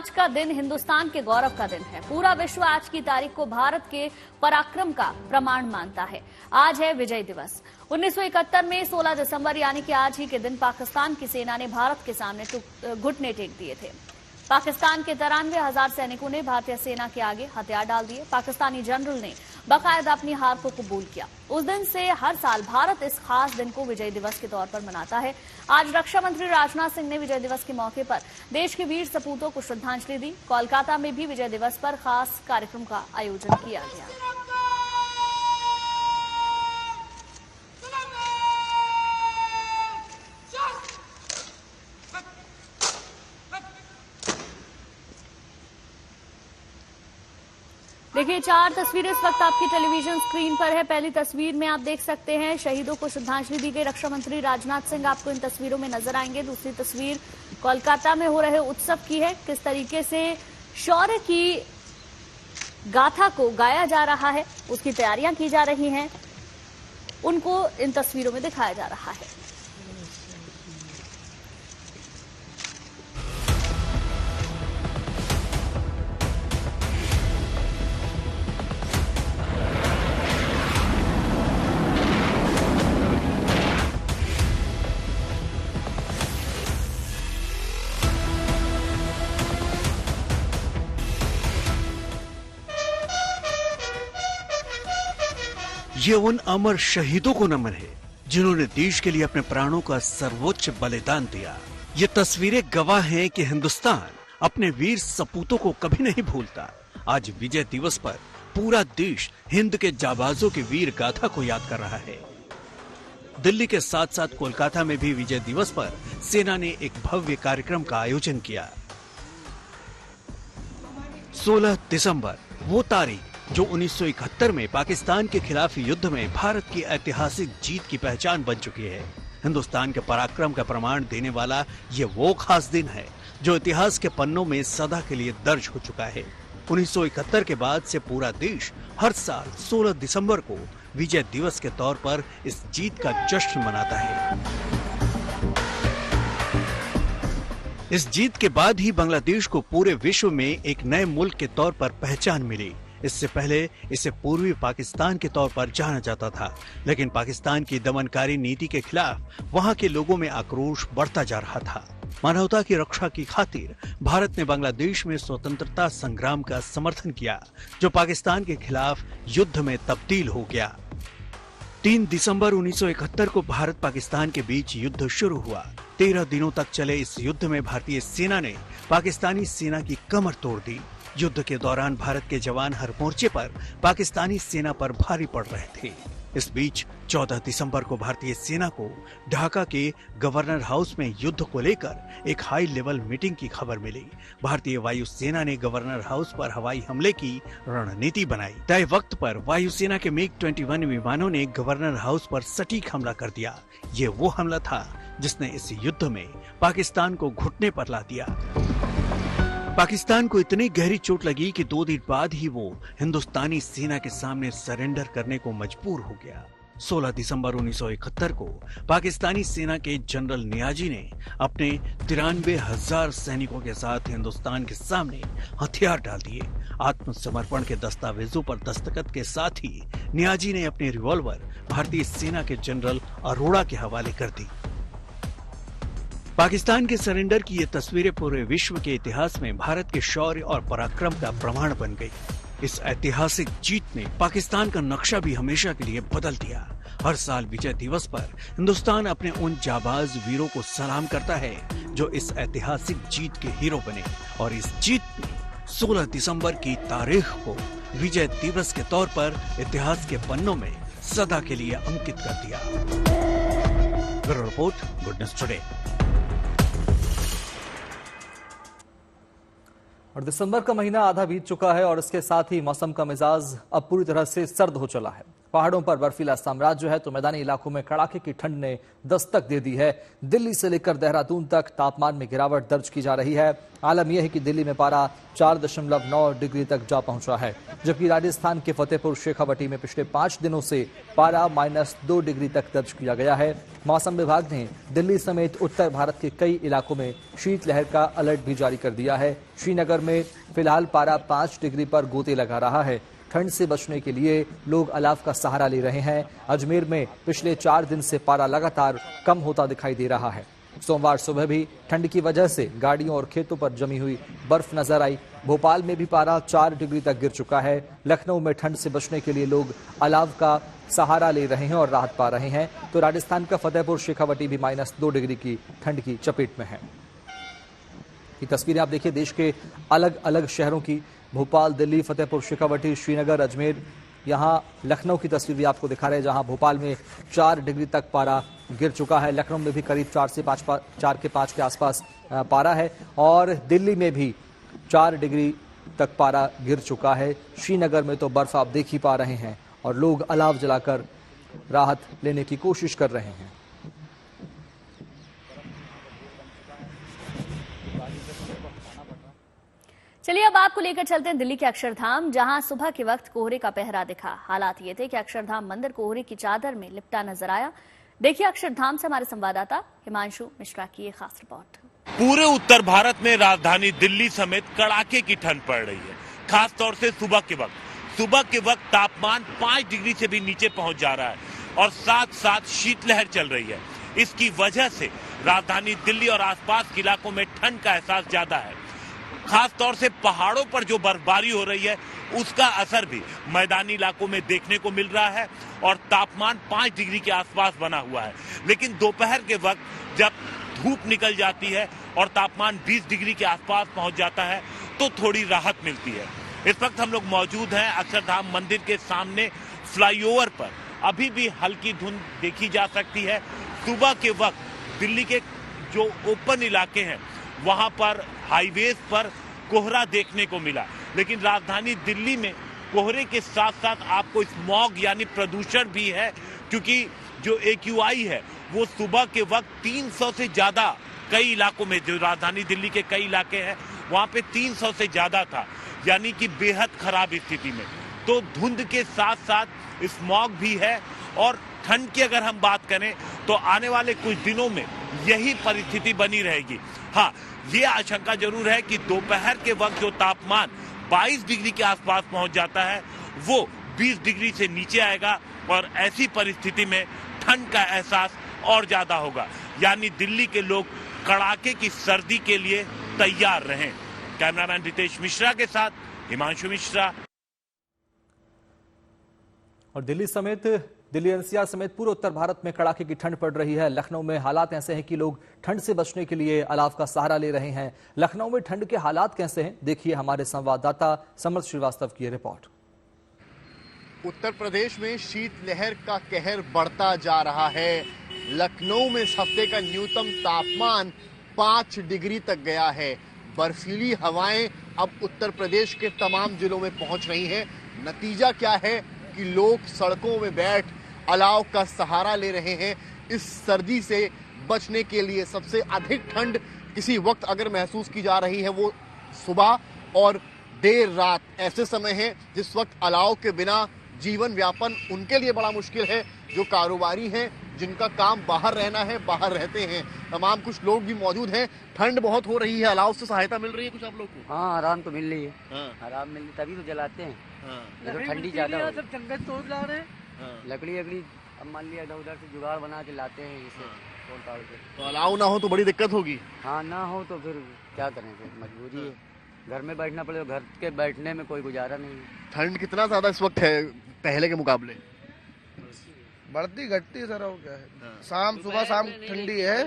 आज का दिन हिंदुस्तान के गौरव का दिन है। पूरा विश्व आज की तारीख को भारत के पराक्रम का प्रमाण मानता है। आज है विजय दिवस। 1971 में 16 दिसंबर यानी कि आज ही के दिन पाकिस्तान की सेना ने भारत के सामने घुटने टेक दिए थे। पाकिस्तान के 93,000 सैनिकों ने भारतीय सेना के आगे हथियार डाल दिए। पाकिस्तानी जनरल ने बाकायदा अपनी हार को कबूल किया। उस दिन से हर साल भारत इस खास दिन को विजय दिवस के तौर पर मनाता है। आज रक्षा मंत्री राजनाथ सिंह ने विजय दिवस के मौके पर देश के वीर सपूतों को श्रद्धांजलि दी। कोलकाता में भी विजय दिवस पर खास कार्यक्रम का आयोजन किया गया। देखिए, 4 तस्वीरें इस वक्त आपकी टेलीविजन स्क्रीन पर है। पहली तस्वीर में आप देख सकते हैं शहीदों को श्रद्धांजलि दी गई। रक्षा मंत्री राजनाथ सिंह आपको इन तस्वीरों में नजर आएंगे। दूसरी तस्वीर कोलकाता में हो रहे उत्सव की है। किस तरीके से शौर्य की गाथा को गाया जा रहा है, उसकी तैयारियां की जा रही हैं, उनको इन तस्वीरों में दिखाया जा रहा है। ये उन अमर शहीदों को नमन है जिन्होंने देश के लिए अपने प्राणों का सर्वोच्च बलिदान दिया। ये तस्वीरें गवाह हैं कि हिंदुस्तान अपने वीर सपूतों को कभी नहीं भूलता। आज विजय दिवस पर पूरा देश हिंद के जाबाजों की वीर गाथा को याद कर रहा है। दिल्ली के साथ साथ कोलकाता में भी विजय दिवस पर सेना ने एक भव्य कार्यक्रम का आयोजन किया। 16 दिसंबर वो तारीख जो 1971 में पाकिस्तान के खिलाफ युद्ध में भारत की ऐतिहासिक जीत की पहचान बन चुकी है। हिंदुस्तान के पराक्रम का प्रमाण देने वाला ये वो खास दिन है जो इतिहास के पन्नों में सदा के लिए दर्ज हो चुका है। 1971 के बाद से पूरा देश हर साल 16 दिसंबर को विजय दिवस के तौर पर इस जीत का जश्न मनाता है। इस जीत के बाद ही बांग्लादेश को पूरे विश्व में एक नए मुल्क के तौर पर पहचान मिली। इससे पहले इसे पूर्वी पाकिस्तान के तौर पर जाना जाता था, लेकिन पाकिस्तान की दमनकारी नीति के खिलाफ वहां के लोगों में आक्रोश बढ़ता जा रहा था। मानवता की रक्षा की खातिर भारत ने बांग्लादेश में स्वतंत्रता संग्राम का समर्थन किया, जो पाकिस्तान के खिलाफ युद्ध में तब्दील हो गया। 3 दिसंबर 1971 को भारत पाकिस्तान के बीच युद्ध शुरू हुआ। 13 दिनों तक चले इस युद्ध में भारतीय सेना ने पाकिस्तानी सेना की कमर तोड़ दी। युद्ध के दौरान भारत के जवान हर मोर्चे पर पाकिस्तानी सेना पर भारी पड़ रहे थे। इस बीच 14 दिसंबर को भारतीय सेना को ढाका के गवर्नर हाउस में युद्ध को लेकर एक हाई लेवल मीटिंग की खबर मिली। भारतीय वायुसेना ने गवर्नर हाउस पर हवाई हमले की रणनीति बनाई। तय वक्त पर वायुसेना के मिग 21 विमानों ने गवर्नर हाउस पर सटीक हमला कर दिया। ये वो हमला था जिसने इस युद्ध में पाकिस्तान को घुटने पर ला दिया। पाकिस्तान को इतनी गहरी चोट लगी कि 2 दिन बाद ही वो हिंदुस्तानी सेना के सामने सरेंडर करने को मजबूर हो गया। 16 दिसंबर 1971 को पाकिस्तानी सेना के जनरल नियाजी ने अपने 93,000 सैनिकों के साथ हिंदुस्तान के सामने हथियार डाल दिए। आत्मसमर्पण के दस्तावेजों पर दस्तखत के साथ ही नियाजी ने अपने रिवॉल्वर भारतीय सेना के जनरल अरोड़ा के हवाले कर दी। पाकिस्तान के सरेंडर की ये तस्वीरें पूरे विश्व के इतिहास में भारत के शौर्य और पराक्रम का प्रमाण बन गई। इस ऐतिहासिक जीत ने पाकिस्तान का नक्शा भी हमेशा के लिए बदल दिया। हर साल विजय दिवस पर हिंदुस्तान अपने उन जाबाज वीरों को सलाम करता है जो इस ऐतिहासिक जीत के हीरो बने, और इस जीत ने 16 दिसंबर की तारीख को विजय दिवस के तौर पर इतिहास के पन्नों में सदा के लिए अंकित कर दिया। Bureau report, good news today. और दिसंबर का महीना आधा बीत चुका है और इसके साथ ही मौसम का मिजाज अब पूरी तरह से सर्द हो चला है। पहाड़ों पर बर्फीला साम्राज्य है तो मैदानी इलाकों में कड़ाके की ठंड ने दस्तक दे दी है। दिल्ली से लेकर देहरादून तक तापमान में गिरावट दर्ज की जा रही है। आलम यह है कि दिल्ली में पारा 4.9 डिग्री तक जा पहुंचा है, जबकि राजस्थान के फतेहपुर शेखावटी में पिछले 5 दिनों से पारा -2 डिग्री तक दर्ज किया गया है। मौसम विभाग ने दिल्ली समेत उत्तर भारत के कई इलाकों में शीतलहर का अलर्ट भी जारी कर दिया है। श्रीनगर में फिलहाल पारा 5 डिग्री पर गोते लगा रहा है। ठंड से बचने के लिए लोग अलाव का सहारा ले रहे हैं। अजमेर में पिछले 4 दिन से पारा लगातार कम होता दिखाई दे रहा है। सोमवार सुबह भी ठंड की वजह से गाड़ियों और खेतों पर जमी हुई बर्फ नजर आई। भोपाल में भी पारा 4 डिग्री तक गिर चुका है। लखनऊ में ठंड से बचने के लिए लोग अलाव का सहारा ले रहे हैं और राहत पा रहे हैं। तो राजस्थान का फतेहपुर शेखावटी भी -2 डिग्री की ठंड की चपेट में है। ये तस्वीरें आप देखिए देश के अलग अलग शहरों की, भोपाल, दिल्ली, फतेहपुर शेखावटी, श्रीनगर, अजमेर, यहाँ लखनऊ की तस्वीर भी आपको दिखा रहे हैं जहां भोपाल में 4 डिग्री तक पारा गिर चुका है। लखनऊ में भी करीब 4 के 5 के आसपास पारा है और दिल्ली में भी 4 डिग्री तक पारा गिर चुका है। श्रीनगर में तो बर्फ आप देख ही पा रहे हैं और लोग अलाव जलाकर राहत लेने की कोशिश कर रहे हैं। चलिए अब आपको लेकर चलते हैं दिल्ली के अक्षरधाम, जहां सुबह के वक्त कोहरे का पहरा दिखा। हालात ये थे कि अक्षरधाम मंदिर कोहरे की चादर में लिपटा नजर आया। देखिए अक्षरधाम से हमारे संवाददाता हिमांशु मिश्रा की ये खास रिपोर्ट। पूरे उत्तर भारत में राजधानी दिल्ली समेत कड़ाके की ठंड पड़ रही है, खास तौर से सुबह के वक्त तापमान 5 डिग्री से भी नीचे पहुंच जा रहा है और साथ साथ शीतलहर चल रही है। इसकी वजह से राजधानी दिल्ली और आसपास के इलाकों में ठंड का एहसास ज्यादा है। खास तौर से पहाड़ों पर जो बर्फबारी हो रही है उसका असर भी मैदानी इलाकों में देखने को मिल रहा है और तापमान 5 डिग्री के आसपास बना हुआ है। लेकिन दोपहर के वक्त जब धूप निकल जाती है और तापमान 20 डिग्री के आसपास पहुंच जाता है तो थोड़ी राहत मिलती है। इस वक्त हम लोग मौजूद हैं अक्षरधाम मंदिर के सामने फ्लाईओवर पर। अभी भी हल्की धुंध देखी जा सकती है। सुबह के वक्त दिल्ली के जो ओपन इलाके हैं वहां पर हाईवेज पर कोहरा देखने को मिला, लेकिन राजधानी दिल्ली में कोहरे के साथ साथ आपको स्मॉग यानी प्रदूषण भी है, क्योंकि जो AQI है वो सुबह के वक्त 300 से ज्यादा कई इलाकों में, जो राजधानी दिल्ली के कई इलाके हैं वहां पे 300 से ज्यादा था, यानी कि बेहद खराब स्थिति में। तो धुंध के साथ साथ स्मॉग भी है और ठंड की अगर हम बात करें तो आने वाले कुछ दिनों में यही परिस्थिति बनी रहेगी। हाँ, ये आशंका जरूर है कि दोपहर के वक्त जो तापमान 22 डिग्री के आसपास पहुंच जाता है वो 20 डिग्री से नीचे आएगा और ऐसी परिस्थिति में ठंड का एहसास और ज्यादा होगा। यानी दिल्ली के लोग कड़ाके की सर्दी के लिए तैयार रहें। कैमरामैन रितेश मिश्रा के साथ हिमांशु मिश्रा। और दिल्ली NCR समेत पूरे उत्तर भारत में कड़ाके की ठंड पड़ रही है। लखनऊ में हालात ऐसे हैं कि लोग ठंड से बचने के लिए अलाव का सहारा ले रहे हैं। लखनऊ में ठंड के हालात कैसे हैं, देखिए हमारे संवाददाता समर्थ श्रीवास्तव की रिपोर्ट। उत्तर प्रदेश में शीतलहर का कहर बढ़ता जा रहा है। लखनऊ में इस हफ्ते का न्यूनतम तापमान 5 डिग्री तक गया है। बर्फीली हवाएं अब उत्तर प्रदेश के तमाम जिलों में पहुंच रही हैं। नतीजा क्या है कि लोग सड़कों में बैठ अलाव का सहारा ले रहे हैं। इस सर्दी से बचने के लिए सबसे अधिक ठंड किसी वक्त अगर महसूस की जा रही है वो सुबह और देर रात ऐसे समय है जिस वक्त अलाव के बिना जीवन व्यापन उनके लिए बड़ा मुश्किल है। जो कारोबारी हैं, जिनका काम बाहर रहना है, बाहर रहते हैं। तमाम कुछ लोग भी मौजूद हैं। ठंड बहुत हो रही है, अलाव से सहायता मिल रही है कुछ आप लोग को? हाँ, आराम तो मिल रही है। हाँ। आराम मिल रही तभी तो जलाते हैं। हाँ। तो ठंडी ज्यादा हो सब जंगल तोड़ ला रहे हैं। हाँ। लकड़ी अब मान लिया इधर उधर से जुगाड़ बना के लाते हैं इसे तोड़ ताड़ के। तो अलाव ना हो तो बड़ी दिक्कत होगी। हाँ, ना हो तो फिर क्या करें, फिर मजबूरी है, घर में बैठना पड़ेगा। घर के बैठने में कोई गुजारा नहीं है। ठंड कितना ज्यादा इस वक्त है पहले के मुकाबले? बढ़ती घटती सर, वो क्या है, शाम सुबह शाम ठंडी है,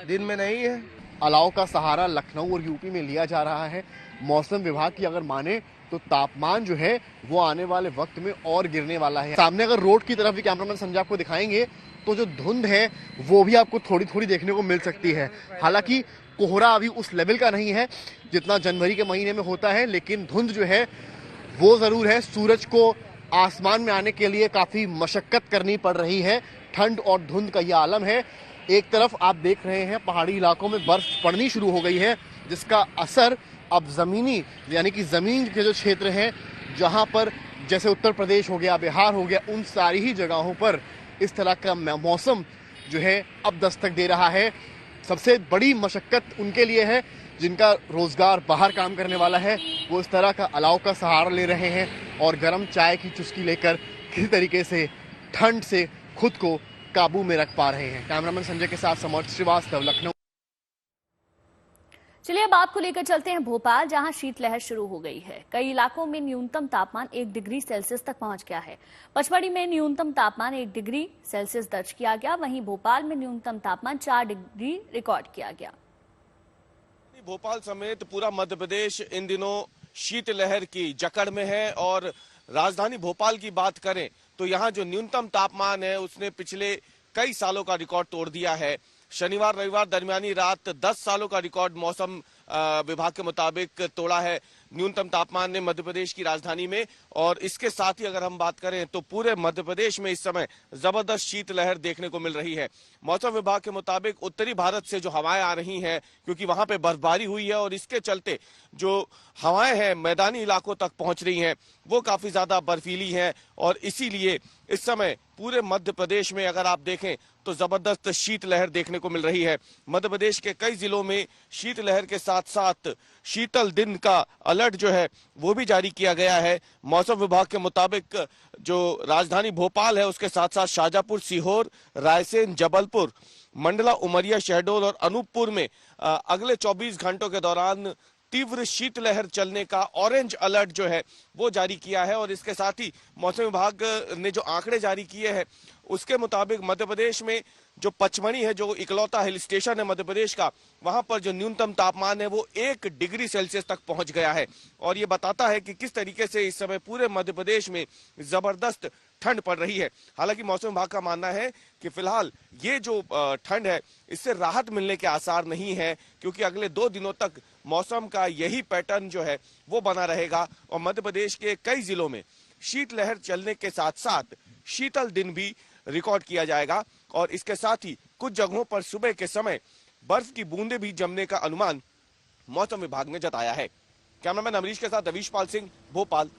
दिन में नहीं है। अलाव का सहारा लखनऊ और यूपी में लिया जा रहा है। मौसम विभाग की अगर माने तो तापमान जो है वो आने वाले वक्त में और गिरने वाला है। सामने अगर रोड की तरफ भी कैमरामैन संजय आपको दिखाएंगे तो जो धुंध है वो भी आपको थोड़ी थोड़ी देखने को मिल सकती है। हालांकि कोहरा अभी उस लेवल का नहीं है जितना जनवरी के महीने में होता है, लेकिन धुंध जो है वो जरूर है। सूरज को आसमान में आने के लिए काफी मशक्कत करनी पड़ रही है। ठंड और धुंध का यह आलम है। एक तरफ आप देख रहे हैं पहाड़ी इलाकों में बर्फ पड़नी शुरू हो गई है, जिसका असर अब जमीनी यानी कि जमीन के जो क्षेत्र हैं जहां पर जैसे उत्तर प्रदेश हो गया, बिहार हो गया, उन सारी ही जगहों पर इस तरह का मौसम जो है अब दस्तक दे रहा है। सबसे बड़ी मशक्कत उनके लिए है जिनका रोजगार बाहर काम करने वाला है। वो इस तरह का अलाव का सहारा ले रहे हैं और गर्म चाय की चुस्की लेकर किसी तरीके से ठंड से खुद को काबू में रख पा रहे हैं। कैमरामैन संजय के साथ समर्थ श्रीवास्तव, लखनऊ। चलिए अब आपको लेकर चलते हैं भोपाल, जहां शीतलहर शुरू हो गई है। कई इलाकों में न्यूनतम तापमान 1 डिग्री सेल्सियस तक पहुंच गया है। पचमढ़ी में न्यूनतम तापमान 1 डिग्री सेल्सियस दर्ज किया गया, वहीं भोपाल में न्यूनतम तापमान 4 डिग्री रिकॉर्ड किया गया। भोपाल समेत पूरा मध्य प्रदेश इन दिनों शीतलहर की जकड़ में है और राजधानी भोपाल की बात करें तो यहाँ जो न्यूनतम तापमान है उसने पिछले कई सालों का रिकॉर्ड तोड़ दिया है। शनिवार रविवार दरमियानी रात 10 सालों का रिकॉर्ड मौसम विभाग के मुताबिक तोड़ा है न्यूनतम तापमान ने मध्य प्रदेश की राजधानी में। और इसके साथ ही अगर हम बात करें तो पूरे मध्य प्रदेश में इस समय जबरदस्त शीतलहर देखने को मिल रही है। मौसम विभाग के मुताबिक उत्तरी भारत से जो हवाएं आ रही हैं, क्योंकि वहां पे बर्फबारी हुई है और इसके चलते जो हवाएं हैं मैदानी इलाकों तक पहुंच रही हैं, वो काफी ज्यादा बर्फीली हैं और इसीलिए इस समय पूरे मध्य प्रदेश में अगर आप देखें तो जबरदस्त शीतलहर देखने को मिल रही है। मध्य प्रदेश के कई जिलों में शीतलहर के साथ साथ शीतल दिन का अलर्ट जो है वो भी जारी किया गया है। मौसम विभाग के मुताबिक जो राजधानी भोपाल है उसके साथ साथ शाजापुर, सीहोर, रायसेन, जबलपुर, मंडला, उमरिया, शहडोल और अनूपपुर में अगले 24 घंटों के दौरान तीव्र शीतलहर चलने का ऑरेंज अलर्ट जो है वो जारी किया है। और इसके साथ ही मौसम विभाग ने जो आंकड़े जारी किए हैं उसके मुताबिक मध्य प्रदेश में जो पचमढ़ी है, जो इकलौता हिल स्टेशन है मध्य प्रदेश का, वहां पर जो न्यूनतम तापमान है वो 1 डिग्री सेल्सियस तक पहुंच गया है। और ये बताता है कि किस तरीके से इस समय पूरे मध्य प्रदेश में जबरदस्त ठंड पड़ रही है। हालांकि मौसम विभाग का मानना है कि फिलहाल ये जो ठंड है इससे राहत मिलने के आसार नहीं है, क्योंकि अगले 2 दिनों तक मौसम का यही पैटर्न जो है वो बना रहेगा और मध्य प्रदेश के कई जिलों में शीतलहर चलने के साथ साथ शीतल दिन भी रिकॉर्ड किया जाएगा। और इसके साथ ही कुछ जगहों पर सुबह के समय बर्फ की बूंदें भी जमने का अनुमान मौसम विभाग ने जताया है। कैमरामैन अमरीश के साथ रवीश पाल सिंह, भोपाल।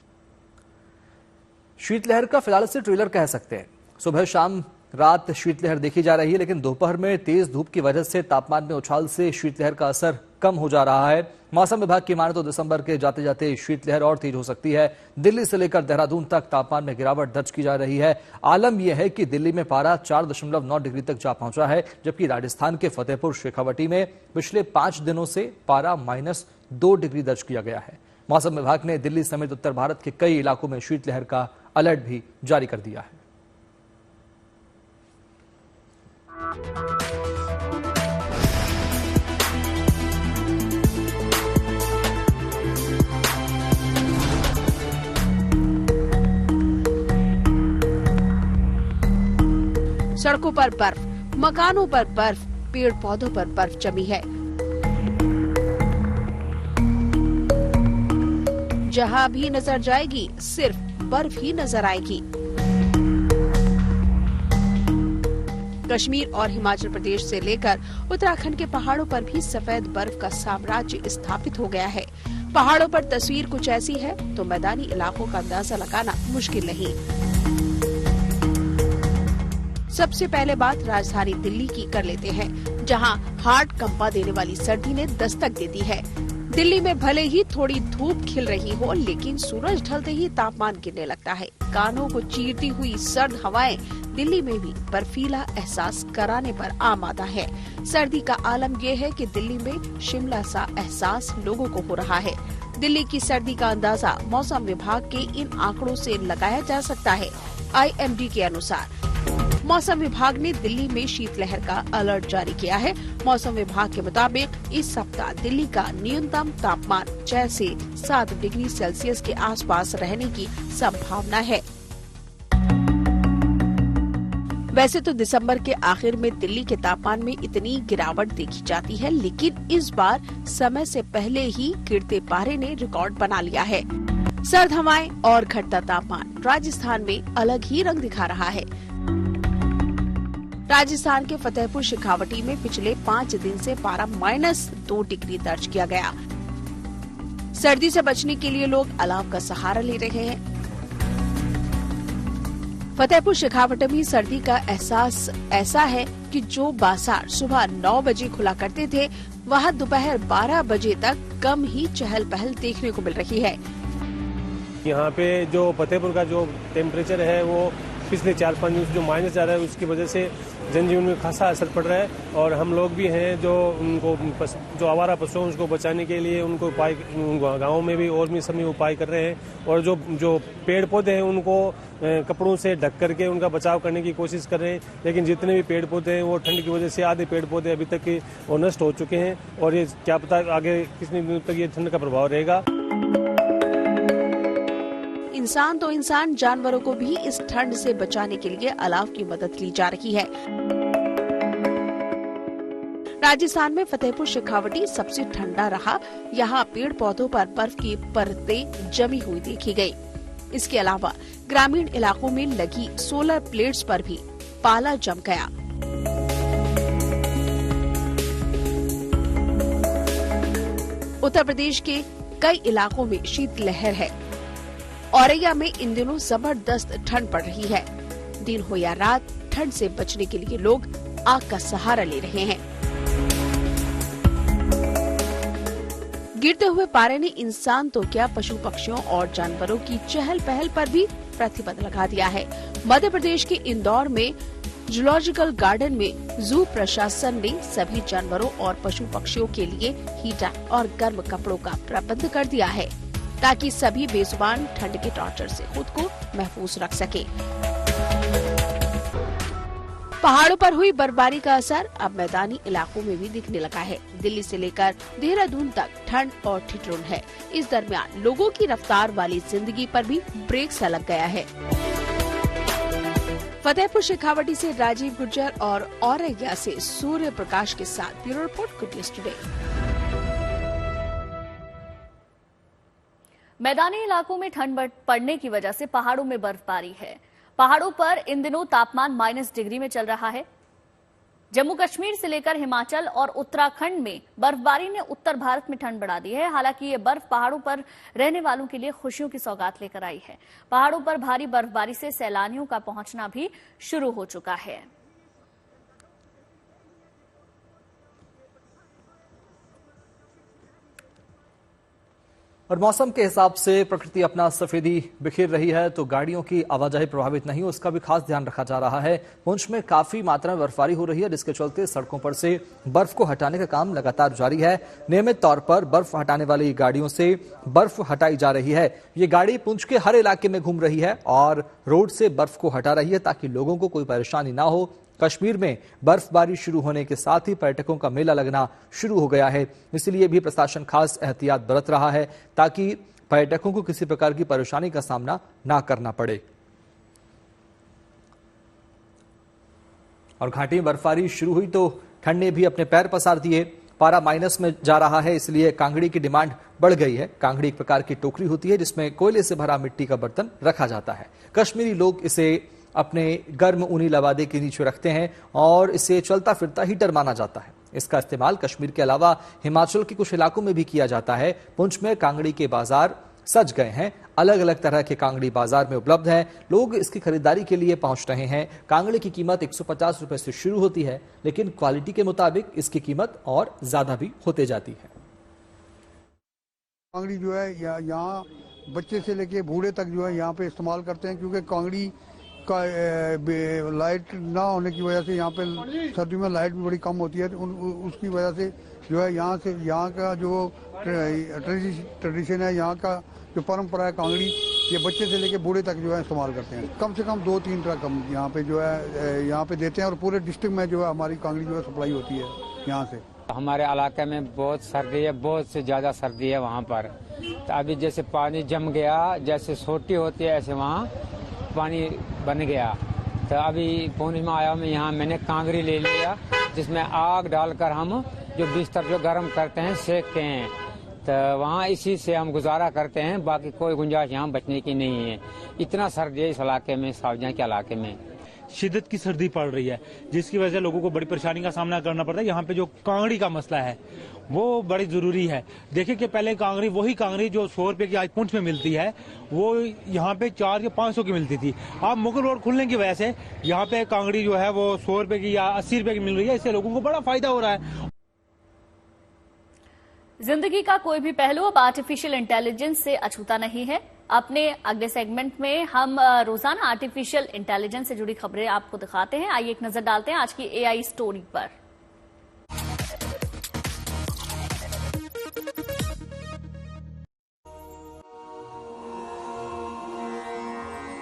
शीतलहर का फिलहाल से ट्रेलर कह सकते हैं। सुबह शाम रात शीतलहर देखी जा रही है, लेकिन दोपहर में तेज धूप की वजह से तापमान में उछाल से शीतलहर का असर कम हो जा रहा है। मौसम विभाग की माने तो दिसंबर के जाते जाते शीतलहर और तेज हो सकती है। दिल्ली से लेकर देहरादून तक तापमान में गिरावट दर्ज की जा रही है। आलम यह है कि दिल्ली में पारा 4.9 डिग्री तक जा पहुंचा है, जबकि राजस्थान के फतेहपुर शेखावटी में पिछले 5 दिनों से पारा -2 डिग्री दर्ज किया गया है। मौसम विभाग ने दिल्ली समेत उत्तर भारत के कई इलाकों में शीतलहर का अलर्ट भी जारी कर दिया है। सड़कों पर बर्फ, मकानों पर बर्फ, पेड़ पौधों पर बर्फ जमी है। जहां भी नजर जाएगी सिर्फ बर्फ ही नजर आएगी। कश्मीर और हिमाचल प्रदेश से लेकर उत्तराखंड के पहाड़ों पर भी सफेद बर्फ का साम्राज्य स्थापित हो गया है। पहाड़ों पर तस्वीर कुछ ऐसी है तो मैदानी इलाकों का अंदाजा लगाना मुश्किल नहीं। सबसे पहले बात राजधानी दिल्ली की कर लेते हैं, जहां हार्ट कंपा देने वाली सर्दी ने दस्तक दे दी है। दिल्ली में भले ही थोड़ी धूप खिल रही हो, लेकिन सूरज ढलते ही तापमान गिरने लगता है। कानों को चीरती हुई सर्द हवाएं दिल्ली में भी बर्फीला एहसास कराने पर आमादा है। सर्दी का आलम यह है कि दिल्ली में शिमला सा एहसास लोगों को हो रहा है। दिल्ली की सर्दी का अंदाजा मौसम विभाग के इन आंकड़ों से लगाया जा सकता है। IMD के अनुसार मौसम विभाग ने दिल्ली में शीतलहर का अलर्ट जारी किया है। मौसम विभाग के मुताबिक इस सप्ताह दिल्ली का न्यूनतम तापमान 6 से 7 डिग्री सेल्सियस के आसपास रहने की संभावना है। वैसे तो दिसंबर के आखिर में दिल्ली के तापमान में इतनी गिरावट देखी जाती है, लेकिन इस बार समय से पहले ही गिरते पारे ने रिकॉर्ड बना लिया है। सर्द हवाएं और घटता तापमान राजस्थान में अलग ही रंग दिखा रहा है। राजस्थान के फतेहपुर शेखावटी में पिछले 5 दिन से पारा -2 डिग्री दर्ज किया गया। सर्दी से बचने के लिए लोग अलाव का सहारा ले रहे हैं। फतेहपुर शेखावटी में सर्दी का एहसास ऐसा है कि जो बाजार सुबह 9 बजे खुला करते थे, वहाँ दोपहर 12 बजे तक कम ही चहल पहल देखने को मिल रही है। यहाँ पे जो फतेहपुर का जो टेम्परेचर है वो पिछले 4-5 दिन जो माइनस जा रहा है, उसकी वजह से जनजीवन में खासा असर पड़ रहा है। और हम लोग भी हैं जो उनको जो आवारा पशु हैं उसको बचाने के लिए उनको उपाय गाँव में भी और भी सभी उपाय कर रहे हैं। और जो पेड़ पौधे हैं उनको कपड़ों से ढक करके उनका बचाव करने की कोशिश कर रहे हैं। लेकिन जितने भी पेड़ पौधे हैं वो ठंड की वजह से आधे पेड़ पौधे अभी तक वो नष्ट हो चुके हैं। और ये क्या पता आगे कितने दिनों तक ये ठंड का प्रभाव रहेगा। इंसान तो इंसान, जानवरों को भी इस ठंड से बचाने के लिए अलाव की मदद ली जा रही है। राजस्थान में फतेहपुर शेखावटी सबसे ठंडा रहा। यहाँ पेड़ पौधों पर बर्फ की परतें जमी हुई देखी गई। इसके अलावा ग्रामीण इलाकों में लगी सोलर प्लेट्स पर भी पाला जम गया। उत्तर प्रदेश के कई इलाकों में शीतलहर है। औरैया में इन दिनों जबरदस्त ठंड पड़ रही है। दिन हो या रात, ठंड से बचने के लिए लोग आग का सहारा ले रहे हैं। गिरते हुए पारे ने इंसान तो क्या, पशु पक्षियों और जानवरों की चहल पहल पर भी प्रतिबंध लगा दिया है। मध्य प्रदेश के इंदौर में जूलॉजिकल गार्डन में जू प्रशासन ने सभी जानवरों और पशु पक्षियों के लिए हीटर और गर्म कपड़ों का प्रबंध कर दिया है, ताकि सभी बेजुबान ठंड के टॉर्चर से खुद को महफूज रख सके। पहाड़ों पर हुई बर्फबारी का असर अब मैदानी इलाकों में भी दिखने लगा है। दिल्ली से लेकर देहरादून तक ठंड और ठिठुरन है। इस दरमियान लोगों की रफ्तार वाली जिंदगी पर भी ब्रेक सा लग गया है। फतेहपुर शेखावटी से राजीव गुर्जर और औरैया से सूर्य प्रकाश के साथ bureau report, good news today. मैदानी इलाकों में ठंड पड़ने की वजह से पहाड़ों में बर्फबारी है। पहाड़ों पर इन दिनों तापमान -डिग्री में चल रहा है। जम्मू कश्मीर से लेकर हिमाचल और उत्तराखंड में बर्फबारी ने उत्तर भारत में ठंड बढ़ा दी है। हालांकि ये बर्फ पहाड़ों पर रहने वालों के लिए खुशियों की सौगात लेकर आई है। पहाड़ों पर भारी बर्फबारी से सैलानियों का पहुंचना भी शुरू हो चुका है। और मौसम के हिसाब से प्रकृति अपना सफेदी बिखेर रही है, तो गाड़ियों की आवाजाही प्रभावित नहीं हो, उसका भी खास ध्यान रखा जा रहा है। पुंछ में काफी मात्रा में बर्फबारी हो रही है, जिसके चलते सड़कों पर से बर्फ को हटाने का काम लगातार जारी है। नियमित तौर पर बर्फ हटाने वाली गाड़ियों से बर्फ हटाई जा रही है। ये गाड़ी पुंछ के हर इलाके में घूम रही है और रोड से बर्फ को हटा रही है, ताकि लोगों को कोई परेशानी ना हो। कश्मीर में बर्फबारी शुरू होने के साथ ही पर्यटकों का मेला लगना शुरू हो गया है, इसलिए भी प्रशासन खास एहतियात बरत रहा है, ताकि पर्यटकों को किसी प्रकार की परेशानी का सामना ना करना पड़े। और घाटी में बर्फबारी शुरू हुई तो ठंड ने भी अपने पैर पसार दिए। पारा माइनस में जा रहा है, इसलिए कांगड़ी की डिमांड बढ़ गई है। कांगड़ी एक प्रकार की टोकरी होती है जिसमें कोयले से भरा मिट्टी का बर्तन रखा जाता है। कश्मीरी लोग इसे अपने गर्म ऊनी लबादे के नीचे रखते हैं और इसे चलता फिरता हीटर माना जाता है। इसका इस्तेमाल कश्मीर के अलावा हिमाचल के कुछ इलाकों में भी किया जाता है। पुंछ में कांगड़ी के बाजार सज गए हैं। अलग अलग तरह के कांगड़ी बाजार में उपलब्ध हैं। लोग इसकी खरीदारी के लिए पहुंच रहे हैं। कांगड़ी की कीमत 150 रुपए से शुरू होती है, लेकिन क्वालिटी के मुताबिक इसकी कीमत और ज्यादा भी होते जाती है। कांगड़ी जो है यहाँ बच्चे से लेके बूढ़े तक जो है यहाँ पे इस्तेमाल करते हैं, क्योंकि कांगड़ी का लाइट ना होने की वजह से यहाँ पे सर्दी में लाइट भी बड़ी कम होती है। उसकी वजह से जो है यहाँ का जो ट्रेडिशन है, यहाँ का जो परंपरा है कांगड़ी, ये बच्चे से लेके बूढ़े तक जो है इस्तेमाल करते हैं। कम से कम 2-3 ट्रक हम यहाँ पे जो है यहाँ पे देते हैं और पूरे डिस्ट्रिक्ट में जो है हमारी कांगड़ी जो है सप्लाई होती है यहाँ से। हमारे इलाके में बहुत सर्दी है, बहुत से ज़्यादा सर्दी है वहाँ पर। तो अभी जैसे पानी जम गया, जैसे सोटी होती है ऐसे वहाँ पानी बन गया। तो अभी पूर्णिमा आया में यहाँ मैंने कांगड़ी ले लिया, जिसमें आग डालकर हम जो बिस्तर जो गर्म करते हैं सेकते हैं। तो वहाँ इसी से हम गुजारा करते हैं, बाकी कोई गुंजाइश यहाँ बचने की नहीं है। इतना सर्दी है इस इलाके में, शाहजहां के इलाके में शिद्दत की सर्दी पड़ रही है, जिसकी वजह से लोगों को बड़ी परेशानी का सामना करना पड़ता है। यहाँ पे जो कांगड़ी का मसला है वो बड़ी जरूरी है। देखिए कि पहले कांगड़ी, वही कांगड़ी जो 100 रुपए की आज पुंछ में मिलती है, वो यहाँ पे 400 या 500 की मिलती थी। अब मुगल रोड खुलने की वजह से यहाँ पे कांगड़ी जो है वो 100 रुपए की या 80 रुपए की मिल रही है। इससे लोगों को बड़ा फायदा हो रहा है। जिंदगी का कोई भी पहलू अब आर्टिफिशियल इंटेलिजेंस से अछूता नहीं है। अपने अगले सेगमेंट में हम रोजाना आर्टिफिशियल इंटेलिजेंस से जुड़ी खबरें आपको दिखाते हैं। आइए एक नजर डालते हैं आज की एआई स्टोरी पर।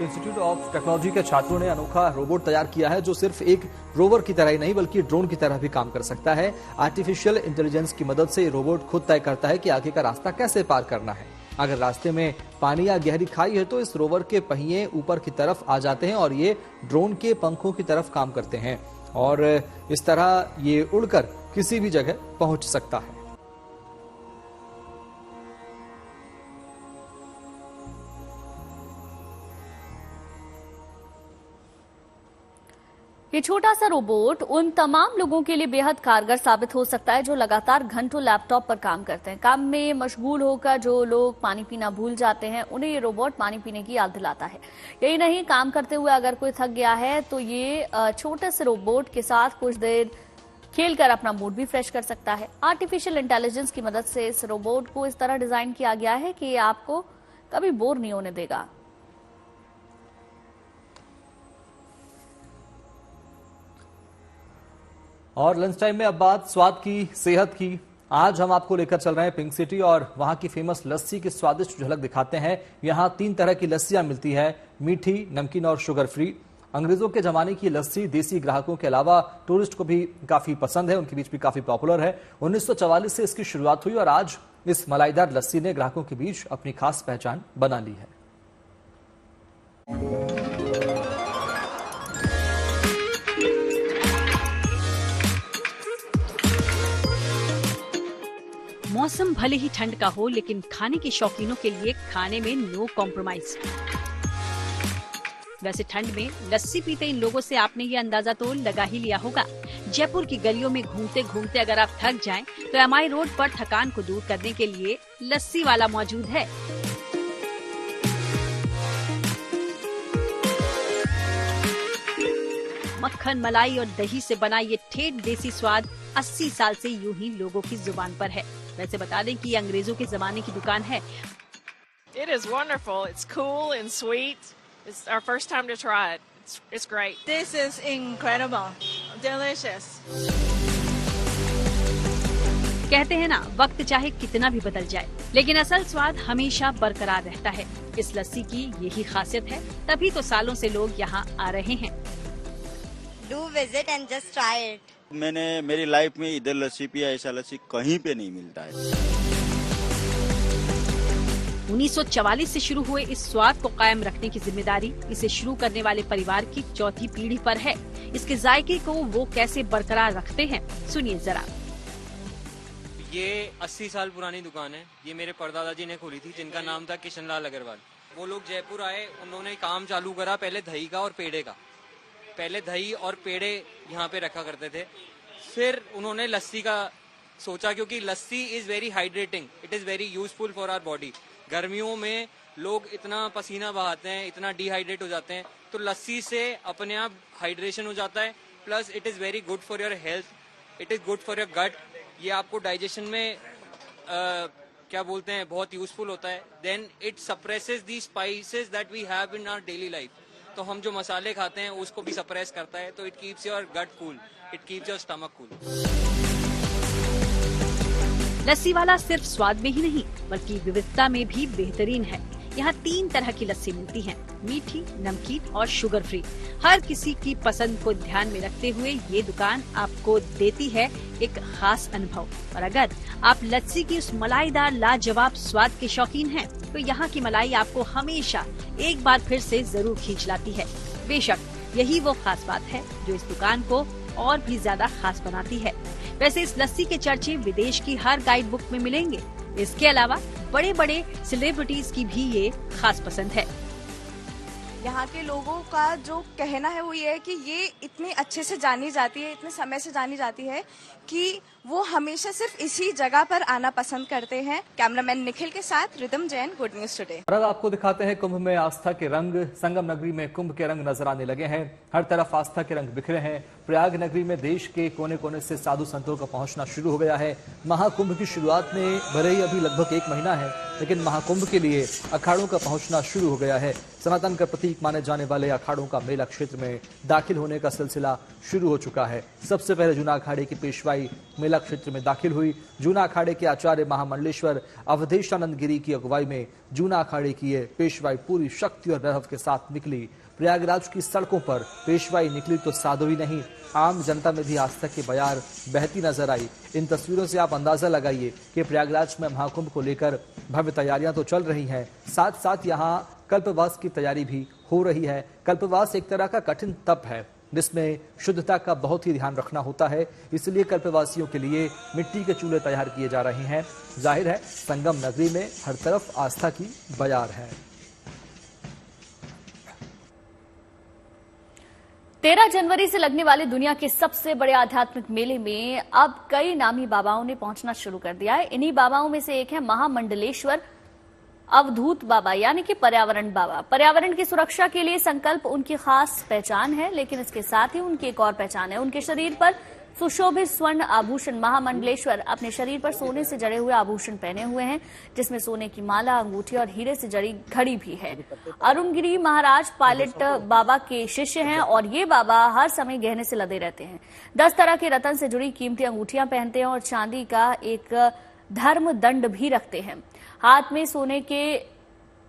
इंस्टीट्यूट ऑफ टेक्नोलॉजी के छात्रों ने अनोखा रोबोट तैयार किया है जो सिर्फ एक रोवर की तरह ही नहीं बल्कि ड्रोन की तरह भी काम कर सकता है। आर्टिफिशियल इंटेलिजेंस की मदद से रोबोट खुद तय करता है कि आगे का रास्ता कैसे पार करना है। अगर रास्ते में पानी या गहरी खाई है तो इस रोवर के पहिए ऊपर की तरफ आ जाते हैं और ये ड्रोन के पंखों की तरफ काम करते हैं और इस तरह ये उड़कर किसी भी जगह पहुंच सकता है। ये छोटा सा रोबोट उन तमाम लोगों के लिए बेहद कारगर साबित हो सकता है जो लगातार घंटों लैपटॉप पर काम करते हैं। काम में मशगूल होकर जो लोग पानी पीना भूल जाते हैं, उन्हें ये रोबोट पानी पीने की याद दिलाता है। यही नहीं, काम करते हुए अगर कोई थक गया है तो ये छोटे से रोबोट के साथ कुछ देर खेलकर अपना मूड भी फ्रेश कर सकता है। आर्टिफिशियल इंटेलिजेंस की मदद से इस रोबोट को इस तरह डिजाइन किया गया है कि ये आपको कभी बोर नहीं होने देगा। और लंच टाइम में अब बात स्वाद की, सेहत की। आज हम आपको लेकर चल रहे हैं पिंक सिटी और वहां की फेमस लस्सी की स्वादिष्ट झलक दिखाते हैं। यहां 3 तरह की लस्सियां मिलती है, मीठी, नमकीन और शुगर फ्री। अंग्रेजों के जमाने की लस्सी देसी ग्राहकों के अलावा टूरिस्ट को भी काफी पसंद है, उनके बीच भी काफी पॉपुलर है। 1944 से इसकी शुरुआत हुई और आज इस मलाईदार लस्सी ने ग्राहकों के बीच अपनी खास पहचान बना ली है। मौसम भले ही ठंड का हो, लेकिन खाने के शौकीनों के लिए खाने में नो कॉम्प्रोमाइज। वैसे ठंड में लस्सी पीते इन लोगों से आपने ये अंदाजा तो लगा ही लिया होगा। जयपुर की गलियों में घूमते घूमते अगर आप थक जाएं, तो एमआई रोड पर थकान को दूर करने के लिए लस्सी वाला मौजूद है। मक्खन, मलाई और दही से बना ये ठेठ देसी स्वाद 80 साल से यूं ही लोगों की जुबान पर है। वैसे बता दें कि अंग्रेजों के जमाने की दुकान है। It is wonderful. It's cool and sweet. It's our first time to try it. It's great. This is incredible. Delicious. कहते हैं ना, वक्त चाहे कितना भी बदल जाए, लेकिन असल स्वाद हमेशा बरकरार रहता है। इस लस्सी की यही खासियत है, तभी तो सालों से लोग यहाँ आ रहे हैं। Do visit and just try it. मैंने मेरी लाइफ में इधर लस्सी पिया, ऐसा लस्सी कहीं पे नहीं मिलता है। 1944 से शुरू हुए इस स्वाद को कायम रखने की जिम्मेदारी इसे शुरू करने वाले परिवार की चौथी पीढ़ी पर है। इसके जायके को वो कैसे बरकरार रखते हैं, सुनिए जरा। ये 80 साल पुरानी दुकान है। ये मेरे परदादा जी ने खोली थी, जिनका नाम था किशनलाल अग्रवाल। वो लोग जयपुर आए, उन्होंने काम चालू करा पहले दही का और पेड़े का। पहले दही और पेड़े यहाँ पे रखा करते थे, फिर उन्होंने लस्सी का सोचा, क्योंकि lassi is very hydrating, it is very useful for our body. गर्मियों में लोग इतना पसीना बहाते हैं, इतना डिहाइड्रेट हो जाते हैं, तो लस्सी से अपने आप हाइड्रेशन हो जाता है। Plus it is very good for your health, it is good for your gut. ये आपको डाइजेशन में क्या बोलते हैं, बहुत यूजफुल होता है। Then it suppresses the spices that we have in our daily life. तो हम जो मसाले खाते हैं उसको भी सप्रेस करता है, तो it keeps your gut cool, it keeps your stomach cool. Lassi वाला सिर्फ स्वाद में ही नहीं, बल्कि विविधता में भी बेहतरीन है। यहाँ 3 तरह की लस्सी मिलती है, मीठी, नमकीन और शुगर फ्री। हर किसी की पसंद को ध्यान में रखते हुए ये दुकान आपको देती है एक खास अनुभव। और अगर आप लस्सी की उस मलाईदार लाजवाब स्वाद के शौकीन हैं, तो यहाँ की मलाई आपको हमेशा एक बार फिर से जरूर खींच लाती है। बेशक यही वो खास बात है जो इस दुकान को और भी ज्यादा खास बनाती है। वैसे इस लस्सी के चर्चे विदेश की हर गाइड बुक में मिलेंगे, इसके अलावा बड़े बड़े सेलिब्रिटीज की भी ये खास पसंद है। यहाँ के लोगों का जो कहना है वो ये है कि ये इतने अच्छे से जानी जाती है, इतने समय से जानी जाती है कि वो हमेशा सिर्फ इसी जगह पर आना पसंद करते हैं। कैमरामैन निखिल के साथ rhythm Jain, good news today. अब आपको दिखाते हैं कुंभ में आस्था के रंग। संगम नगरी में कुंभ के रंग नजर आने लगे हैं। हर तरफ आस्था के रंग बिखरे हैं। प्रयाग नगरी में देश के कोने कोने से साधु संतों का पहुंचना शुरू हो गया है। महाकुंभ की शुरुआत में भले ही अभी लगभग 1 महीना है, लेकिन महाकुंभ के लिए अखाड़ों का पहुंचना शुरू हो गया है। सनातन का प्रतीक माने जाने वाले अखाड़ों का मेला क्षेत्र में दाखिल होने का सिलसिला शुरू हो चुका है। सबसे पहले जूना अखाड़े की पेशवाई मेला क्षेत्र में दाखिल हुई। जूना अखाड़े के आचार्य महामंडलेश्वर अवधेशानंद गिरी की अगुवाई में जूना अखाड़े की ये पेशवाई पूरी शक्ति और वैभव के साथ निकली। प्रयागराज की सड़कों पर पेशवाई निकली तो साधु ही नहीं, आम जनता में भी आस्था की बयार बहती नजर आई। इन तस्वीरों से आप अंदाजा लगाइए कि प्रयागराज में महाकुंभ को लेकर भव्य तैयारियां तो चल रही हैं, साथ साथ यहाँ कल्पवास की तैयारी भी हो रही है। कल्पवास एक तरह का कठिन तप है जिसमें शुद्धता का बहुत ही ध्यान रखना होता है, इसलिए कल्पवासियों के लिए मिट्टी के चूल्हे तैयार किए जा रहे हैं। जाहिर है संगम नगरी में हर तरफ आस्था की बयार है। 13 जनवरी से लगने वाले दुनिया के सबसे बड़े आध्यात्मिक मेले में अब कई नामी बाबाओं ने पहुंचना शुरू कर दिया है। इन्हीं बाबाओं में से एक है महामंडलेश्वर अवधूत बाबा, यानी कि पर्यावरण बाबा। पर्यावरण की सुरक्षा के लिए संकल्प उनकी खास पहचान है, लेकिन इसके साथ ही उनकी एक और पहचान है। उनके शरीर पर सुशोभित स्वर्ण आभूषण। महामंडलेश्वर अपने शरीर पर सोने से जड़े हुए आभूषण पहने हुए हैं, जिसमें सोने की माला, अंगूठी और हीरे से जड़ी घड़ी भी है। अरुण गिरी महाराज पायलट बाबा के शिष्य हैं और ये बाबा हर समय गहने से लदे रहते हैं। 10 तरह के रत्न से जुड़ी कीमती अंगूठियां पहनते हैं और चांदी का एक धर्म दंड भी रखते हैं। हाथ में सोने के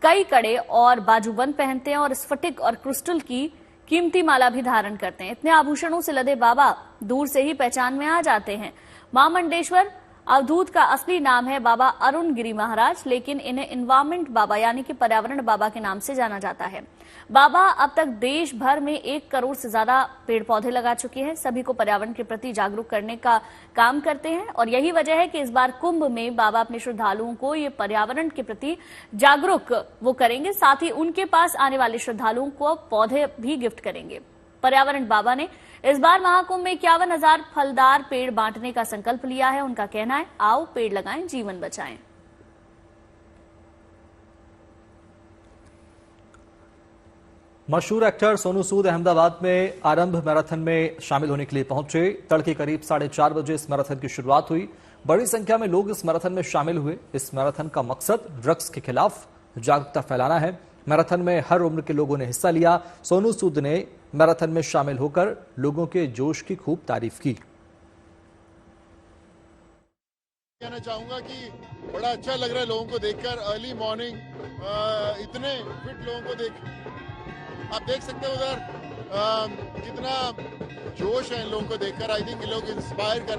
कई कड़े और बाजूबंद पहनते हैं और स्फटिक और क्रिस्टल की कीमती माला भी धारण करते हैं। इतने आभूषणों से लदे बाबा दूर से ही पहचान में आ जाते हैं। महामंडलेश्वर अवधूत का असली नाम है बाबा अरुण गिरी महाराज, लेकिन इन्हें एनवायरमेंट बाबा यानी कि पर्यावरण बाबा के नाम से जाना जाता है। बाबा अब तक देश भर में 1 करोड़ से ज्यादा पेड़ पौधे लगा चुके हैं। सभी को पर्यावरण के प्रति जागरूक करने का काम करते हैं और यही वजह है कि इस बार कुंभ में बाबा अपने श्रद्धालुओं को ये पर्यावरण के प्रति जागरूक वो करेंगे। साथ ही उनके पास आने वाले श्रद्धालुओं को पौधे भी गिफ्ट करेंगे। पर्यावरण बाबा ने इस बार महाकुंभ में 51,000 फलदार पेड़ बांटने का संकल्प लिया है। उनका कहना है, आओ पेड़ लगाएं, जीवन बचाएं। मशहूर एक्टर सोनू सूद अहमदाबाद में आरंभ मैराथन में शामिल होने के लिए पहुंचे। तड़के करीब 4:30 बजे इस मैराथन की शुरुआत हुई। बड़ी संख्या में लोग इस मैराथन में शामिल हुए। इस मैराथन का मकसद ड्रग्स के खिलाफ जागरूकता फैलाना है। मैराथन में हर उम्र के लोगों ने हिस्सा लिया। सोनू सूद ने मैराथन में शामिल होकर लोगों के जोश की खूब तारीफ की। कहना चाहूंगा कि बड़ा अच्छा लग रहा है लोगों को देखकर। अर्ली मॉर्निंग इतने फिट लोगों को देख, आप देख सकते हो उधर कितना जोश है इन लोगों को देखकर। आई थिंक लोग इंस्पायर कर रहे हैं।